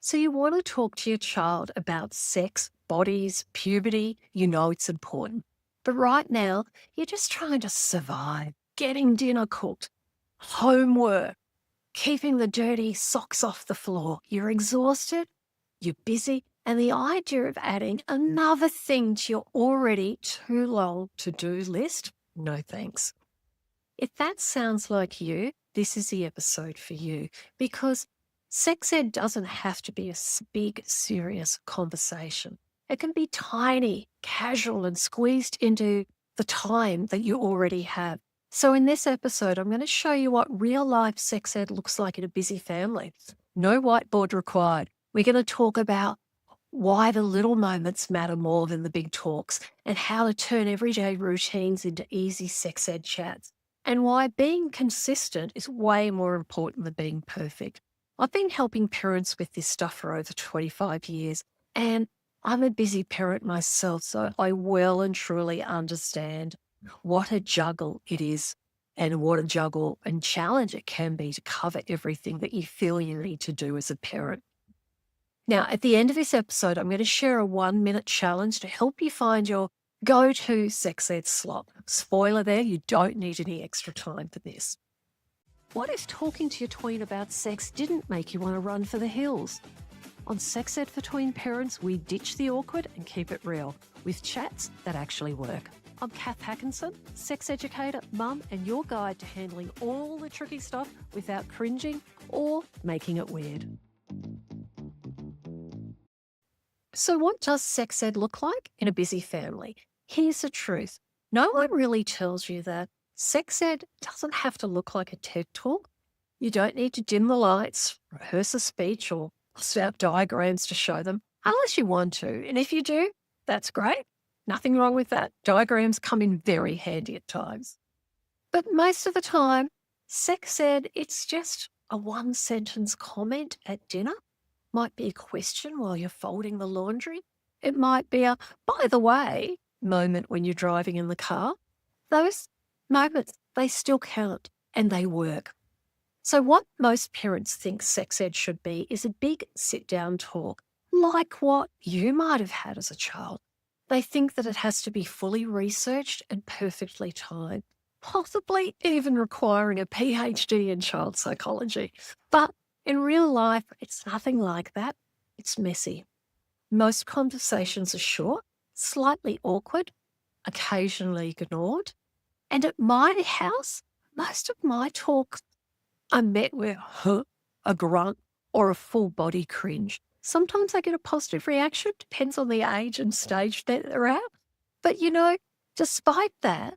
So you want to talk to your child about sex, bodies, puberty, you know it's important. But right now, you're just trying to survive, getting dinner cooked, homework, keeping the dirty socks off the floor. You're exhausted, you're busy, and the idea of adding another thing to your already too long to-do list, no thanks. If that sounds like you, this is the episode for you because sex ed doesn't have to be a big, serious conversation. It can be tiny, casual, and squeezed into the time that you already have. So, in this episode, I'm going to show you what real life sex ed looks like in a busy family. No whiteboard required. We're going to talk about why the little moments matter more than the big talks and how to turn everyday routines into easy sex ed chats and why being consistent is way more important than being perfect. I've been helping parents with this stuff for over 25 years, and I'm a busy parent myself, so I well and truly understand what a juggle it is and what a juggle and challenge it can be to cover everything that you feel you need to do as a parent. Now, at the end of this episode, I'm going to share a 1 minute challenge to help you find your go to sex ed slot. Spoiler there, you don't need any extra time for this. What if talking to your tween about sex didn't make you want to run for the hills? On Sex Ed for Tween Parents, we ditch the awkward and keep it real with chats that actually work. I'm Cath Hakanson, sex educator, mum, and your guide to handling all the tricky stuff without cringing or making it weird. So, what does sex ed look like in a busy family? Here's the truth. No one really tells you that sex ed doesn't have to look like a TED talk. You don't need to dim the lights, rehearse a speech, or bust out diagrams to show them, unless you want to. And if you do, that's great. Nothing wrong with that. Diagrams come in very handy at times. But most of the time, sex ed, it's just a one sentence comment at dinner. Might be a question while you're folding the laundry. It might be a, by the way, moment when you're driving in the car. Those moments, they still count and they work. So what most parents think sex ed should be is a big sit-down talk, like what you might have had as a child. They think that it has to be fully researched and perfectly timed, possibly even requiring a PhD in child psychology. But in real life, it's nothing like that. It's messy. Most conversations are short, slightly awkward, occasionally ignored. And at my house, most of my talks are met with a grunt, or a full body cringe. Sometimes I get a positive reaction, depends on the age and stage that they're at. But despite that,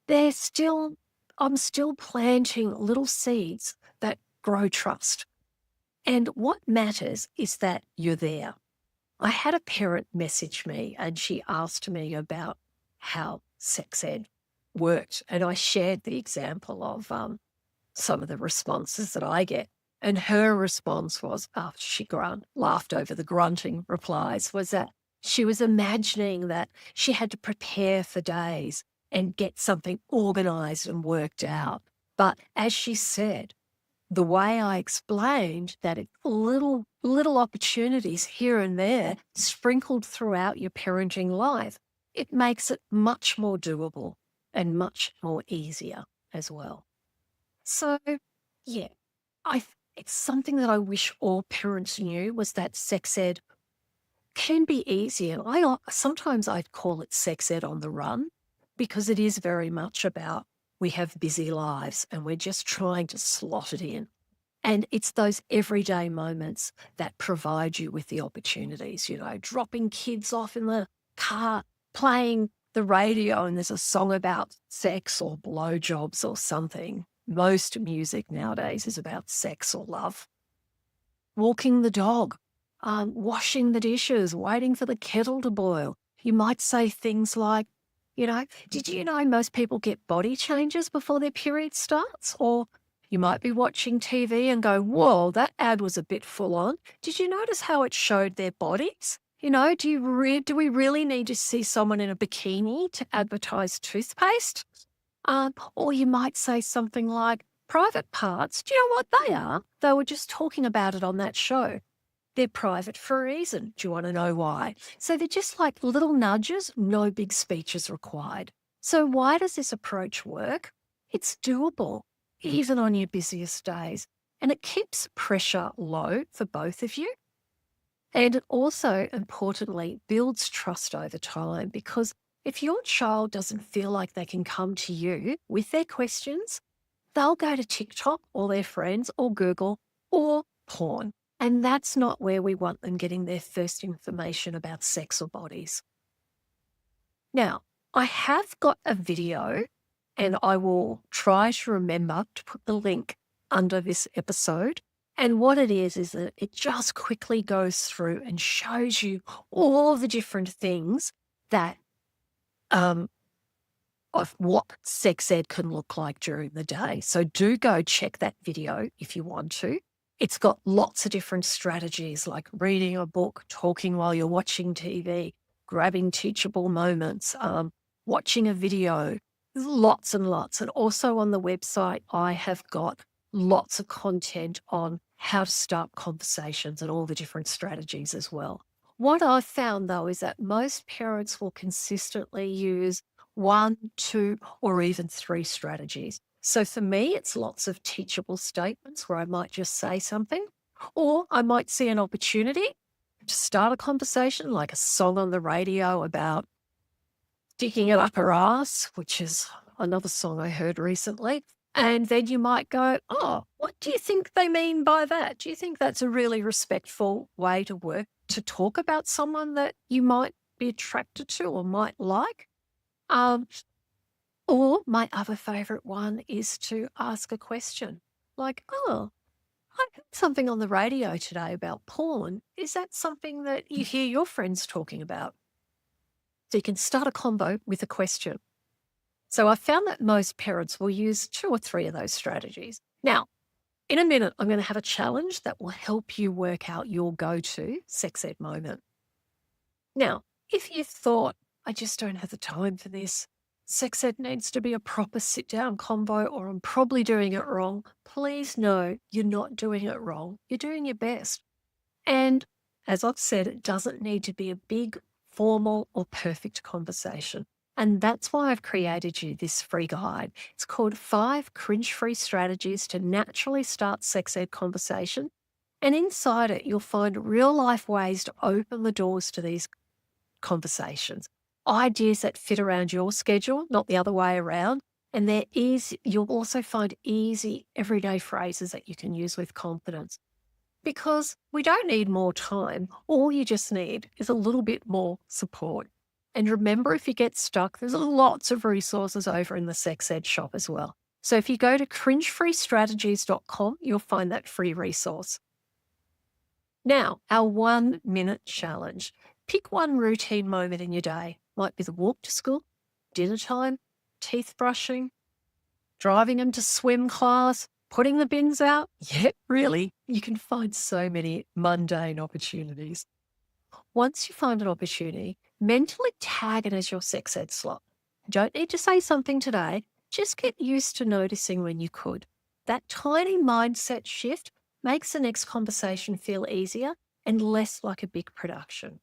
I'm still planting little seeds that grow trust. And what matters is that you're there. I had a parent message me and she asked me about how sex ed worked. And I shared the example of some of the responses that I get. And her response was, after she laughed over the grunting replies, was that she was imagining that she had to prepare for days and get something organized and worked out. But as she said, the way I explained that it's little opportunities here and there sprinkled throughout your parenting life, it makes it much more doable and much more easier as well. So, yeah, it's something that I wish all parents knew was that sex ed can be easy. And sometimes I'd call it sex ed on the run because it is very much about we have busy lives and we're just trying to slot it in. And it's those everyday moments that provide you with the opportunities, dropping kids off in the car, playing the radio, and there's a song about sex or blowjobs or something. Most music nowadays is about sex or love. Walking the dog, washing the dishes, waiting for the kettle to boil. You might say things like, did you know most people get body changes before their period starts? Or you might be watching TV and go, whoa, that ad was a bit full on. Did you notice how it showed their bodies? Do we really need to see someone in a bikini to advertise toothpaste? Or you might say something like, private parts, do you know what they are? They were just talking about it on that show. They're private for a reason. Do you want to know why? So they're just like little nudges, no big speeches required. So why does this approach work? It's doable, even on your busiest days. And it keeps pressure low for both of you. And it also, importantly, builds trust over time because if your child doesn't feel like they can come to you with their questions, they'll go to TikTok or their friends or Google or porn. And that's not where we want them getting their first information about sex or bodies. Now, I have got a video and I will try to remember to put the link under this episode. And what it is that it just quickly goes through and shows you all the different things that of what sex ed can look like during the day. So do go check that video if you want to. It's got lots of different strategies like reading a book, talking while you're watching TV, grabbing teachable moments, watching a video. There's lots and lots. And also on the website, I have got lots of content on how to start conversations and all the different strategies as well. What I've found though is that most parents will consistently use 1, 2, or even 3 strategies. So for me, it's lots of teachable statements where I might just say something, or I might see an opportunity to start a conversation, like a song on the radio about sticking it up her ass, which is another song I heard recently. And then you might go, oh, what do you think they mean by that? Do you think that's a really respectful way to work, to talk about someone that you might be attracted to or might like? Or my other favorite one is to ask a question like, oh, I heard something on the radio today about porn. Is that something that you hear your friends talking about? So you can start a combo with a question. So I found that most parents will use 2 or 3 of those strategies. Now, in a minute, I'm going to have a challenge that will help you work out your go-to sex ed moment. Now, if you thought, I just don't have the time for this, sex ed needs to be a proper sit-down convo, or I'm probably doing it wrong, please know you're not doing it wrong. You're doing your best. And as I've said, it doesn't need to be a big, formal, or perfect conversation. And that's why I've created you this free guide. It's called 5 Cringe-Free Strategies to Naturally Start Sex Ed Conversation. And inside it, you'll find real-life ways to open the doors to these conversations. Ideas that fit around your schedule, not the other way around. And they're easy. You'll also find easy, everyday phrases that you can use with confidence. Because we don't need more time. All you just need is a little bit more support. And remember, if you get stuck, there's lots of resources over in the sex ed shop as well. So if you go to cringefreestrategies.com, you'll find that free resource. Now, our 1-minute challenge. Pick one routine moment in your day. Might be the walk to school, dinner time, teeth brushing, driving them to swim class, putting the bins out. Yeah, really, you can find so many mundane opportunities. Once you find an opportunity, mentally tag it as your sex ed slot. You don't need to say something today. Just get used to noticing when you could. That tiny mindset shift makes the next conversation feel easier and less like a big production.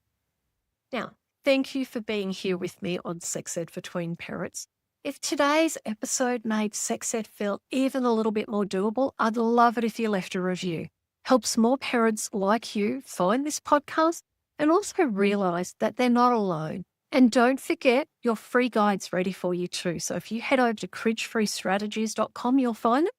Now, thank you for being here with me on Sex Ed for Tween Parents. If today's episode made sex ed feel even a little bit more doable, I'd love it if you left a review. Helps more parents like you find this podcast and also realize that they're not alone. And don't forget, your free guide's ready for you too. So if you head over to cringefreestrategies.com, you'll find it.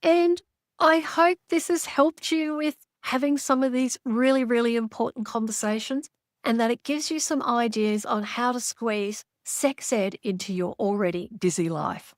And I hope this has helped you with having some of these really, really important conversations, and that it gives you some ideas on how to squeeze sex ed into your already busy life.